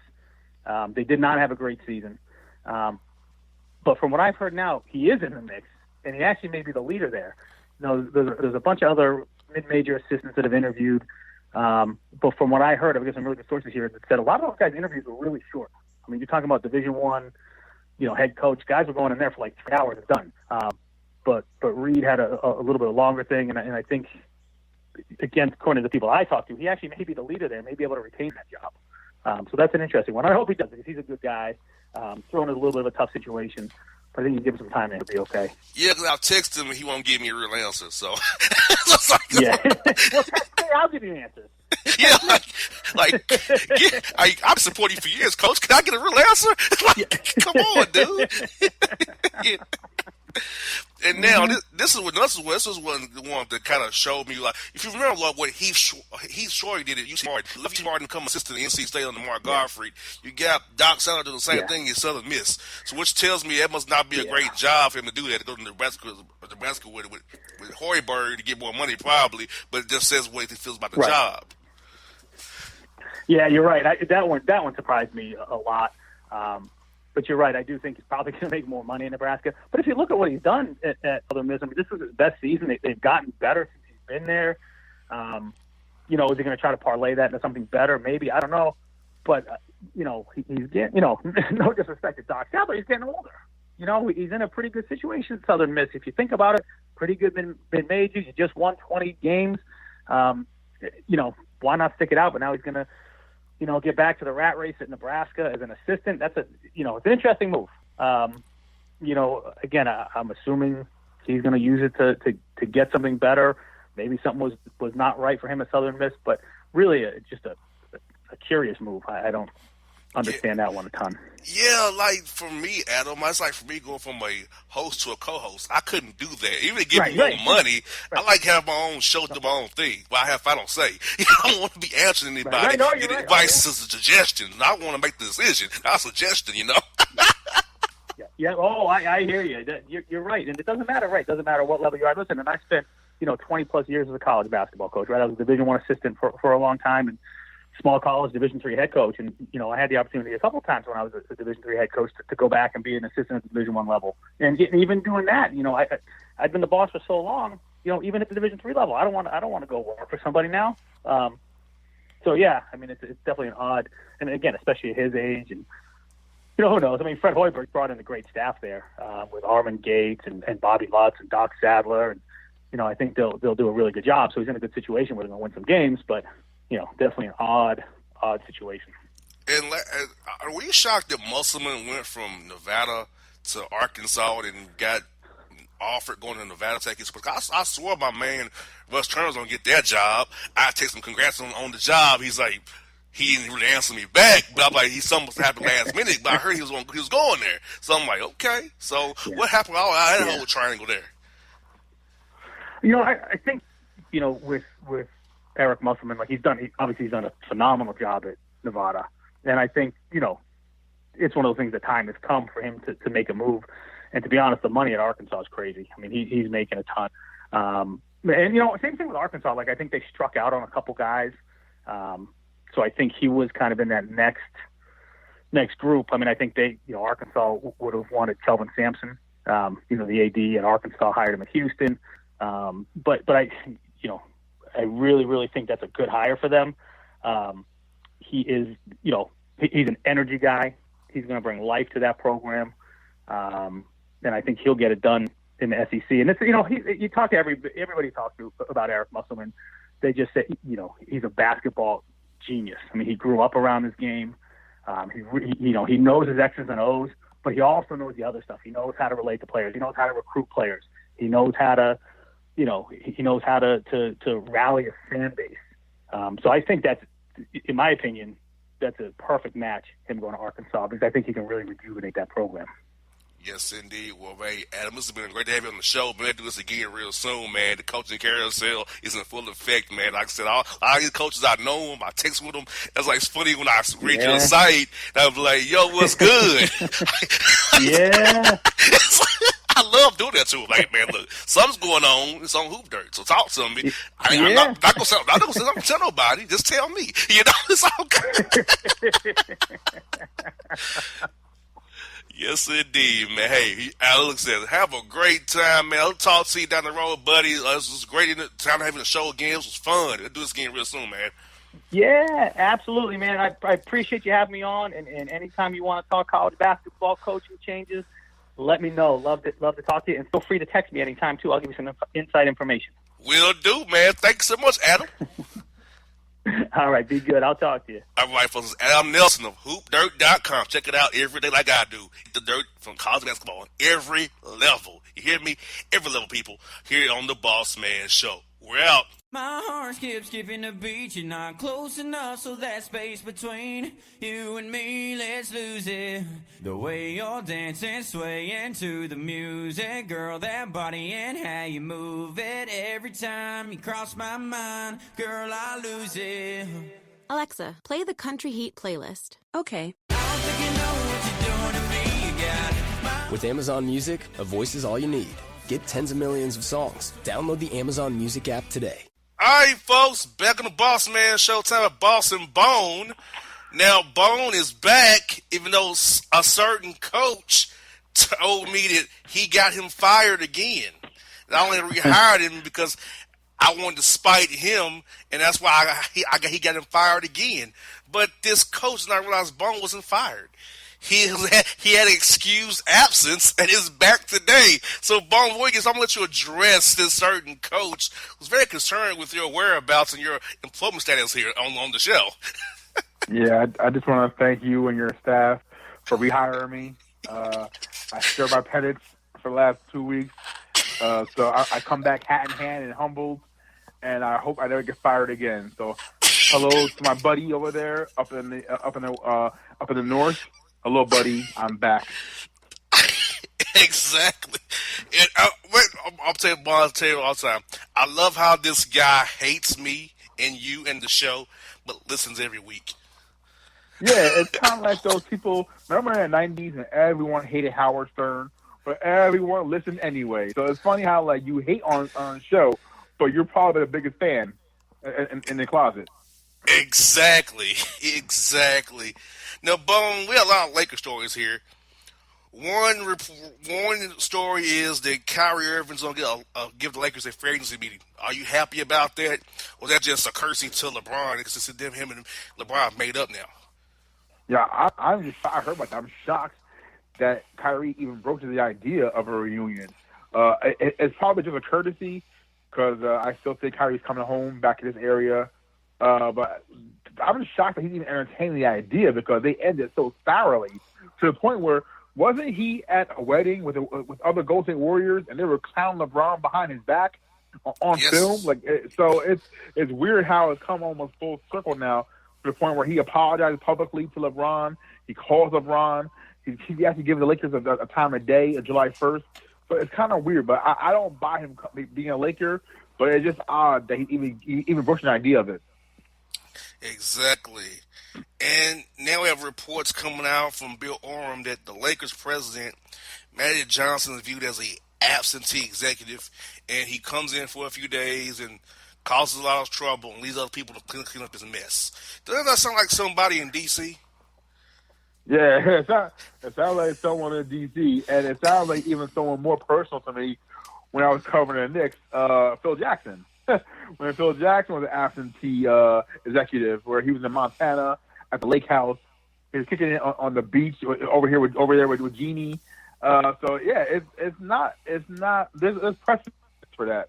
They did not have a great season. But from what I've heard now, he is in the mix, and he actually may be the leader there. There's a bunch of other mid-major assistants that have interviewed. But from what I heard, I've got some really good sources here that said a lot of those guys' interviews were really short. I mean, you're talking about Division I, head coach. Guys were going in there for like 3 hours and done. But Reed had a little bit of longer thing, and I think, again, according to the people I talked to, he actually may be the leader there, may be able to retain that job. So that's an interesting one. I hope he does, because he's a good guy. Thrown in a little bit of a tough situation, but I think you give him some time and he'll be okay. Yeah, because I'll text him and he won't give me a real answer. So, yeah. Well, I'll give you an answer. Yeah, I've supported you for years, Coach. Can I get a real answer? Come on, dude. Yeah. And now this is one that kind of showed me, like, if you remember what Heath Shorey did at UC Martin, left Martin become assistant at NC State under Mark Gottfried. You got Doc Sandler doing the same thing at Southern Miss. So which tells me that must not be a great job for him to do that, to go to Nebraska with Hoiberg to get more money probably, but it just says what he feels about the job. Yeah, you're right. That one surprised me a lot. But you're right. I do think he's probably going to make more money in Nebraska. But if you look at what he's done at Southern Miss, I mean, this was his best season. They've gotten better since he's been there. Is he going to try to parlay that into something better? Maybe. I don't know. But, he's getting, no disrespect to Doc Sandler, he's getting older. He's in a pretty good situation at Southern Miss. If you think about it, pretty good mid-majors. You just won 20 games. Why not stick it out? But now he's going to, get back to the rat race at Nebraska as an assistant. That's it's an interesting move. again, I'm assuming he's going to use it to get something better. Maybe something was not right for him at Southern Miss, but really just a curious move. I don't understand that one a ton. Yeah, like for me, Adam, it's like for me going from a host to a co-host. I couldn't do that. Even to give me more money, I like to have my own show, do my own thing. Well, I don't say. I don't want to be answering anybody, get advice or suggestions. I want to make the decision, not a suggestion, Yeah. Oh, I hear you. You're right, and it doesn't matter, right? It doesn't matter what level you are. Listen, and I spent 20 plus years as a college basketball coach. Right, I was a Division I assistant for a long time, and small college Division III head coach. And I had the opportunity a couple of times when I was a Division III head coach to go back and be an assistant at the Division I level. And even doing that, I've been the boss for so long. Even at the Division III level, I don't want to go work for somebody now. So yeah, I mean, it's definitely an odd, and again, especially at his age and. Who knows? I mean, Fred Hoiberg brought in a great staff there with Armin Gates and Bobby Lutz and Doc Sadler, and I think they'll do a really good job. So he's in a good situation where they're going to win some games, but definitely an odd situation. And were you shocked that Musselman went from Nevada to Arkansas and got offered going to Nevada to take his? Because I swore my man Russ Turner was going to get that job. I text him congrats on the job. He's like. He didn't really answer me back, but I'm like, something must happened last minute. But I heard he was going there, so I'm like, okay. So what happened? I had a whole triangle there. I think with Eric Musselman, like he's done a phenomenal job at Nevada, and I think it's one of those things that time has come for him to make a move. And to be honest, the money at Arkansas is crazy. I mean, he's making a ton. And same thing with Arkansas. Like I think they struck out on a couple guys. So I think he was kind of in that next group. I mean, I think Arkansas would have wanted Kelvin Sampson. The AD at Arkansas hired him at Houston. But I really, really think that's a good hire for them. He is, he's an energy guy. He's going to bring life to that program. And I think he'll get it done in the SEC. And it's, you talk to everybody talks to about Eric Musselman. They just say, he's a basketball genius. I mean, he grew up around this game. He knows his X's and O's, but he also knows the other stuff. He knows how to relate to players. He knows how to recruit players. He knows how to, he knows how to rally a fan base. So I think that's, in my opinion, that's a perfect match, him going to Arkansas, because I think he can really rejuvenate that program. Yes, indeed. Well, hey, Adam, this has been great to have you on the show. We're going to do this again real soon, man. The coaching carousel is in full effect, man. Like I said, all these coaches, I know them. I text with them. It's like, it's funny when I read your site, and I'm like, yo, what's good? Yeah. I love doing that, too. Like, man, look, something's going on. It's on Hoop Dirt, so talk to me. I'm not going to tell nobody. Just tell me. It's all good. Yes, indeed, man. Hey, Alex says, have a great time, man. I'll talk to you down the road, buddy. It was great time having the show again. It was fun. We'll do this again real soon, man. Yeah, absolutely, man. I appreciate you having me on, and anytime you want to talk college basketball coaching changes, let me know. Love to talk to you, and feel free to text me anytime, too. I'll give you some inside information. Will do, man. Thanks so much, Adam. All right, be good. I'll talk to you. All right, folks. It's Adam Nelson of HoopDirt.com. Check it out every day like I do. Hit the dirt from college basketball on every level. You hear me? Every level, people. Here on the Bossman Show. We're out. My heart keeps skipping the beat. You're not close enough, so that space between you and me, let's lose it. The way you're dancing, swaying to the music, girl, that body and how you move it. Every time you cross my mind, girl, I lose it. Alexa, play the Country Heat playlist. Okay. I don't think you know what you're doing to me. You got With Amazon Music, a voice is all you need. Get tens of millions of songs. Download the Amazon Music app today. All right, folks, back on the Bossman Show, time at Boss and Bone. Now, Bone is back, even though a certain coach told me that he got him fired again. And I only rehired him because I wanted to spite him, and that's why he got him fired again. But this coach did not realize Bone wasn't fired. He had an excused absence and is back today. So, Bone Voyagers, I'm going to let you address this certain coach who's very concerned with your whereabouts and your employment status here on the show. Yeah, I just want to thank you and your staff for rehiring me. I served my penance for the last 2 weeks. So I come back hat in hand and humbled, and I hope I never get fired again. So hello to my buddy over there up in the north. Hello, buddy. I'm back. Exactly. And I'll tell you all the time. I love how this guy hates me and you and the show, but listens every week. Yeah, it's kind of like those people. Remember in the '90s, and everyone hated Howard Stern, but everyone listened anyway. So it's funny how like you hate on the show, but you're probably the biggest fan in the closet. Exactly. Exactly. Now, Bone, we have a lot of Laker stories here. One story is that Kyrie Irving's going to give the Lakers a free agency meeting. Are you happy about that? Or is that just a cursing to LeBron? Because it's him and LeBron made up now. Yeah, I heard about that. I'm shocked that Kyrie even broaches the idea of a reunion. It's probably just a courtesy because I still think Kyrie's coming home back to this area. But I'm just shocked that he's even entertaining the idea because they ended so thoroughly to the point where wasn't he at a wedding with other Golden State Warriors and they were clowning LeBron behind his back on film? So it's weird how it's come almost full circle now to the point where he apologized publicly to LeBron. He calls LeBron. He actually gives the Lakers a time of day, July 1st. So it's kind of weird, but I don't buy him being a Laker. But it's just odd that he even broached an idea of it. Exactly. And now we have reports coming out from Bill Oram that the Lakers president, Magic Johnson, is viewed as a absentee executive, and he comes in for a few days and causes a lot of trouble and leaves other people to clean up his mess. Doesn't that sound like somebody in D.C.? Yeah, it sounds like someone in D.C., and it sounds like even someone more personal to me when I was covering the Knicks, Phil Jackson. When Phil Jackson was an absentee executive, where he was in Montana at the lake house, he was kicking it on the beach over there with Jeannie. So yeah, it's not. There's precedent for that.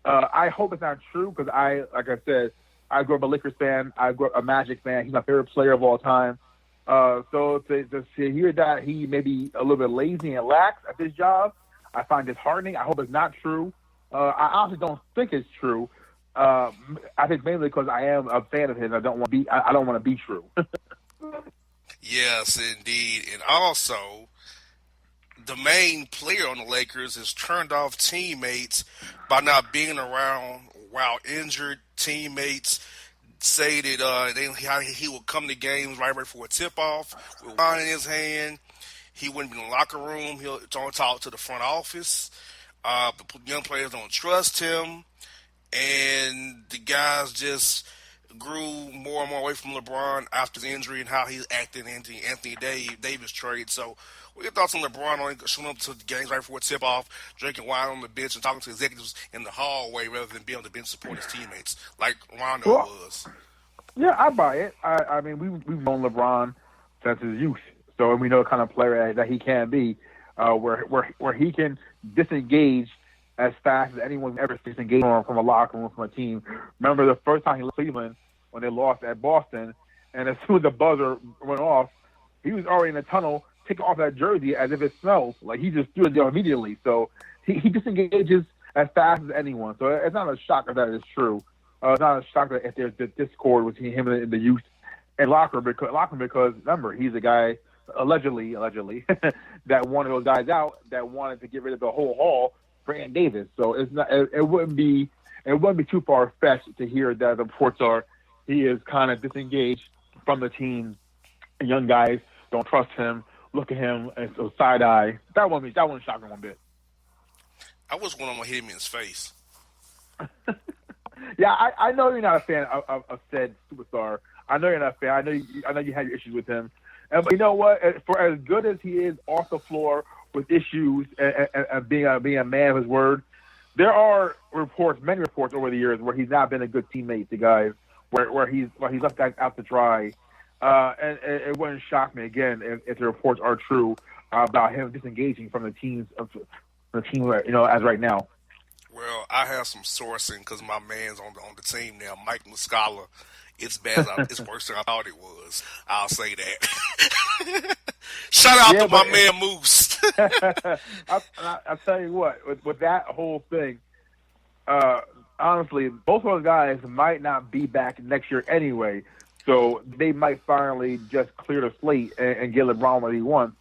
I hope it's not true because like I said, I grew up a Lakers fan. I grew up a Magic fan. He's my favorite player of all time. So to hear that he may be a little bit lazy and lax at this job, I find disheartening. I hope it's not true. I honestly don't think it's true. I think mainly because I am a fan of his. I don't want to be true. Yes, indeed. And also, the main player on the Lakers has turned off teammates by not being around while injured. Teammates say that he would come to games right before a tip-off with wine in his hand. He wouldn't be in the locker room. He'll talk to the front office. The young players don't trust him. And the guys just grew more and more away from LeBron after the injury and how he's acting in the Anthony Davis trade. So, what are your thoughts on LeBron only showing up to the games right before tip-off, drinking wine on the bench, and talking to executives in the hallway rather than being on the bench supporting his teammates like Rondo was? Yeah, I buy it. I mean, we've known LeBron since his youth, so we know the kind of player that he can be, where he can disengage as fast as anyone ever disengaged from a locker room, from a team. Remember the first time he left Cleveland when they lost at Boston, and as soon as the buzzer went off, he was already in the tunnel taking off that jersey as if it smells. Like he just threw it down immediately. So he disengages as fast as anyone. So it's not a shock if that is true. It's not a shock that if there's the discord between him and the youth and locker room because remember he's a guy allegedly that wanted those guys out, that wanted to get rid of the whole haul for Ant Davis. So it's not. It wouldn't be too far fetched to hear that the reports are he is kind of disengaged from the team. And young guys don't trust him, look at him and so side eye. That wouldn't shock me one bit. I wish one of them hit him in his face. Yeah, I know you're not a fan of said superstar. I know you're not a fan. I know you had your issues with him. But you know what? For as good as he is off the floor with issues and being a man of his word, there are many reports over the years where he's not been a good teammate to guys, where he's left guys out to dry. And it wouldn't shock me again if the reports are true about him disengaging from the team as right now. Well, I have some sourcing because my man's on the team now, Mike Muscala. It's bad. It's worse than I thought it was. I'll say that. Shout out to my man Moose. I tell you what, with that whole thing, honestly, both of those guys might not be back next year anyway. So they might finally just clear the slate and get LeBron what he wants.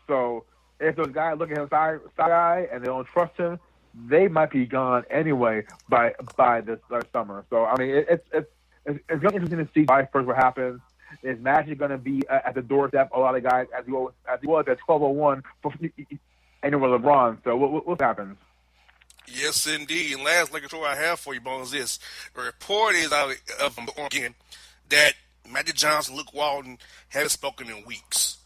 So if those guys look at him side eye and they don't trust him, they might be gone anyway by this summer. So I mean, it's going to be interesting to see July 1st what happens. Is Magic going to be at the doorstep? A lot of guys, as he was at 12:01, and with LeBron. So what happens? Yes, indeed. And last story I have for you, Bones, is the report is out of again that Magic Johnson, Luke Walton haven't spoken in weeks,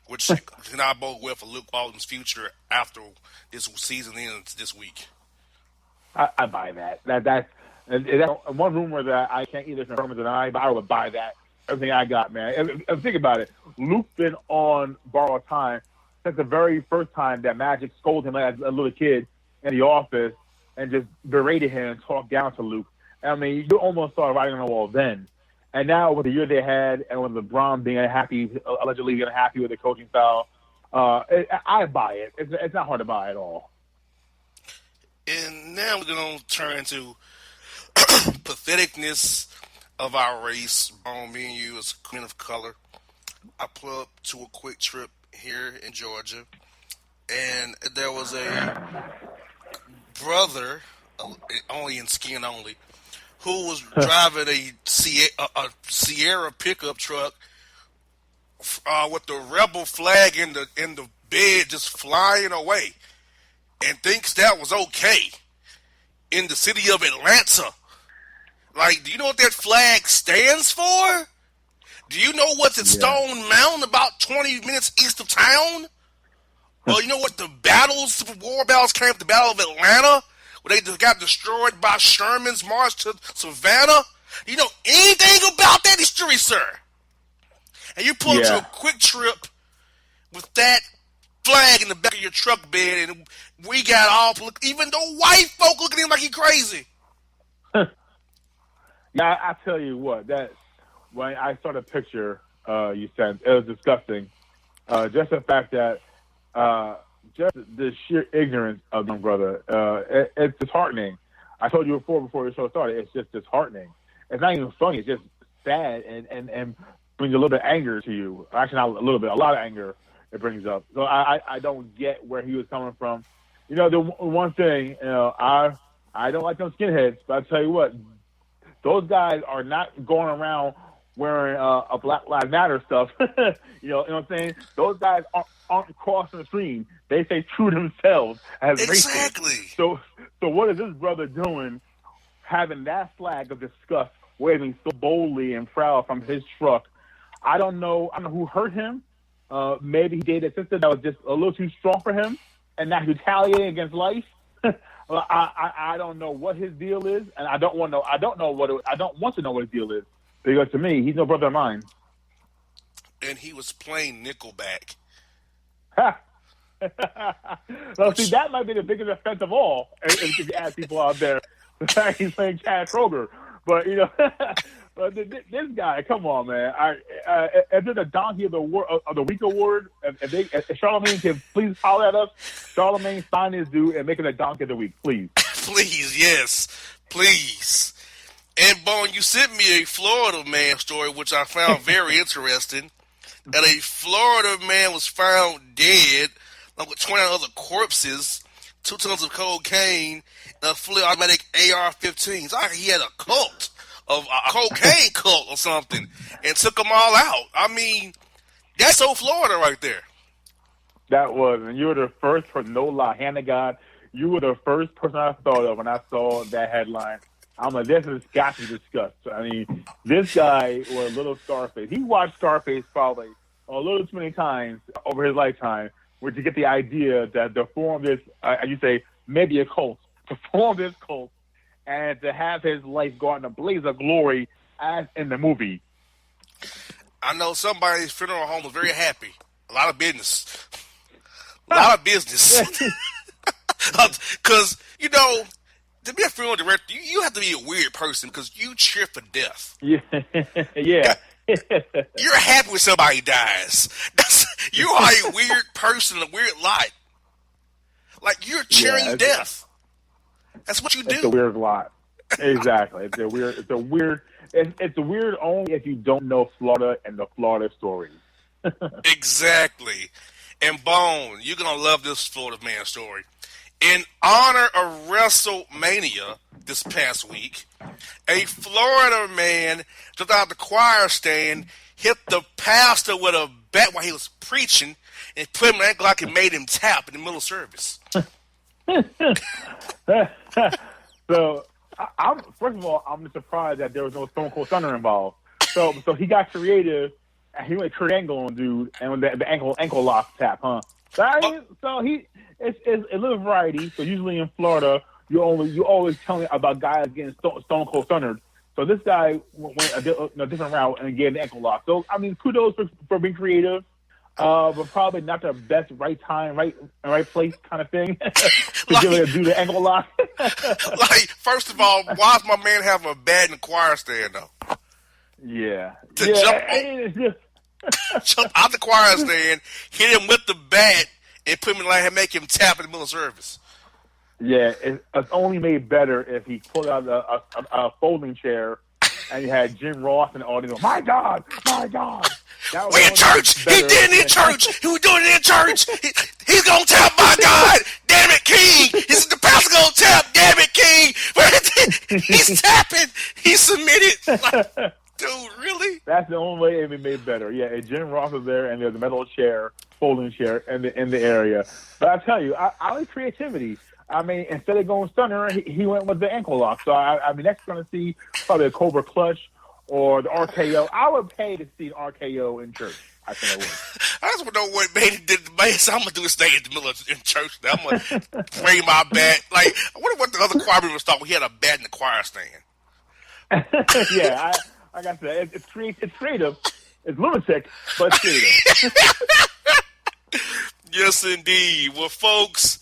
which cannot bode well for Luke Walton's future after this season ends this week. I buy that. That's one rumor that I can't either confirm or deny, but I would buy that. Everything I got, man. And think about it. Luke's been on borrowed time since the very first time that Magic scolded him as a little kid in the office and just berated him and talked down to Luke. I mean, you almost saw writing on the wall then. And now with the year they had and with LeBron being allegedly being unhappy with the coaching style, I buy it. It's not hard to buy at all. And now we're going to turn to patheticness of our race. Me and you as men of color. I pulled up to a quick trip here in Georgia, and there was a brother, only in skin only, who was driving a Sierra pickup truck with the rebel flag in the bed just flying away, and thinks that was okay in the city of Atlanta. Like, do you know what that flag stands for? Do you know what's at Stone Mountain, about 20 minutes east of town? Well, you know what the war battles came, the Battle of Atlanta, where they got destroyed by Sherman's march to Savannah? You know anything about that history, sir? And you pull into a quick trip with that flag in the back of your truck bed, and we got even the white folk looking at him like he crazy. Yeah, I tell you what, that when I saw the picture you sent, it was disgusting. Just the fact that just the sheer ignorance of the young brother, it's disheartening. I told you before the show started, it's just disheartening. It's not even funny. It's just sad and brings a little bit of anger to you. Actually, not a little bit, a lot of anger it brings up. So I don't get where he was coming from. You know, the one thing, I don't like them skinheads, but I tell you what, those guys are not going around wearing a Black Lives Matter stuff. you know what I'm saying? Those guys aren't crossing the stream. They stay true to themselves as exactly. Racists. So what is this brother doing, having that flag of disgust waving so boldly and proud from his truck? I don't know who hurt him. Maybe he dated a sister that was just a little too strong for him, and now he's retaliating against life. Well, I don't know what his deal is, and I don't want to know what his deal is, because to me, he's no brother of mine. And he was playing Nickelback. Well, see, that might be the biggest offense of all, if you ask people out there. The fact he's playing Chad Kroger, but but this guy, come on, man! Is it a Donkey of the Week award? If Charlamagne can please holler at us, Charlamagne, sign this dude and make it a Donkey of the Week, please. Please, yes, please. And Bone, you sent me a Florida man story, which I found very interesting. That a Florida man was found dead, with 29 other corpses, 2 tons of cocaine, and a fully automatic AR-15. So he had a cult. Of a cocaine cult or something, and took them all out. I mean, that's so Florida right there. That was, and you were the first person, no lie, hand to God, you were the first person I thought of when I saw that headline. I'm like, this has got to be discussed. I mean, this guy was a little Scarface. He watched Scarface probably a little too many times over his lifetime, where to get the idea that to form this, you say, maybe a cult, to form this cult, and to have his life go out in a blaze of glory as in the movie. I know somebody's funeral home was very happy. A lot of business. A lot of business. Because, to be a funeral director, you have to be a weird person because you cheer for death. Yeah. Yeah. You're happy when somebody dies. You are a weird person, a weird lot. Like, you're cheering death. That's what you do. It's a weird lot. Exactly. It's a weird only if you don't know Florida and the Florida stories. Exactly. And Bone, you're going to love this Florida man story. In honor of WrestleMania this past week, a Florida man jumped out the choir stand, hit the pastor with a bat while he was preaching, and put him in an ankle lock and made him tap in the middle of service. So, first of all, I'm surprised that there was no Stone Cold Stunner involved. So he got creative, and he went Kurt Angle on dude, and with the ankle lock tap, huh? It's a little variety. So usually in Florida, you always tell me about guys getting Stone Cold Stunnered. So this guy went a different route and gave the ankle lock. So I mean, kudos for being creative. But probably not the best right time, right place kind of thing to do the ankle lock. Like, first of all, why does my man have a bat in the choir stand, though? Yeah. Jump out the choir stand, hit him with the bat, and put him in line and make him tap in the middle of service. Yeah, it's only made better if he pulled out a folding chair and you had Jim Ross in the audience. My God! We in church. He did it in church. He was doing it in church. He's gonna tap. My God, damn it, King. The pastor gonna tap. Damn it, King. He's tapping. He submitted. Like, dude, really? That's the only way it be made better. Yeah, and Jim Ross was there, and there's a metal chair, folding chair in the area. But I tell you, I like creativity. I mean, instead of going stunner, he went with the ankle lock. So I mean, next going to see probably a Cobra Clutch. Or the RKO. I would pay to see an RKO in church. I think I would. I just want to know what man did. So I'm going to do is stay in the middle of in church. Now I'm going to bring my bat. Like, I wonder what the other choir members thought when he had a bat in the choir stand. Yeah, like I said, it's creative. It's lunatic, but it's creative. Yes, indeed. Well, folks,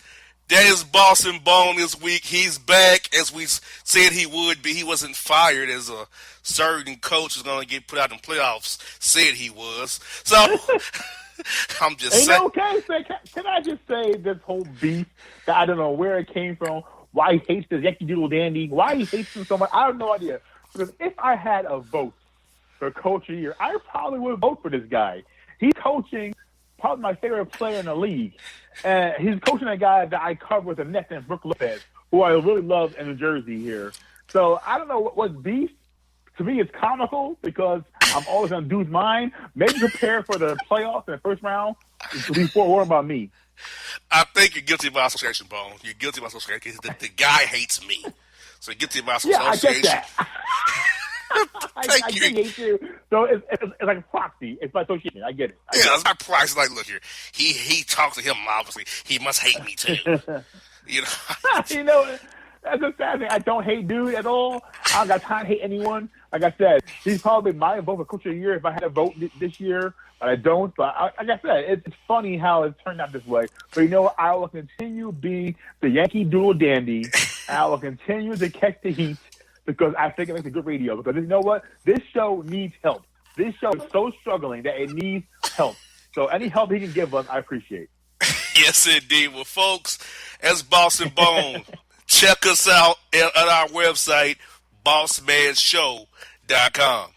that is Bossman Bone this week. He's back as we said he would be. He wasn't fired as a certain coach is going to get put out in playoffs said he was. So, I'm just saying. Okay, can I just say this whole beef that I don't know where it came from, why he hates this Yankee Doodle Dandy, why he hates him so much, I have no idea. Because if I had a vote for Coach of the Year, I probably would vote for this guy. He's coaching probably my favorite player in the league. And he's coaching a guy that I cover with the Nets and Brook Lopez, who I really love in New Jersey here. So I don't know what's beef. To me, it's comical because I'm always on dude's mind. Maybe prepare for the playoffs in the first round before worrying about me. I think you're guilty by association, Bone. You're guilty by association. The guy hates me. So you're guilty by association. Yeah, I get that. I hate you. So it's like a proxy. It's by association. I get it. It's my proxy. Like, look here. He talks to him, obviously. He must hate me, too. You know? That's a sad thing. I don't hate dude at all. I don't got time to hate anyone. Like I said, he's probably my vote for Coach of the Year if I had a vote this year, but I don't. But like I said, it's funny how it turned out this way. But you know what? I will continue being the Yankee Doodle Dandy. And I will continue to catch the heat because I think it makes a good radio. Because you know what? This show needs help. This show is so struggling that it needs help. So any help he can give us, I appreciate. Yes, indeed. Well, folks, as Bossman Bone, check us out at our website, bossmanshow.com.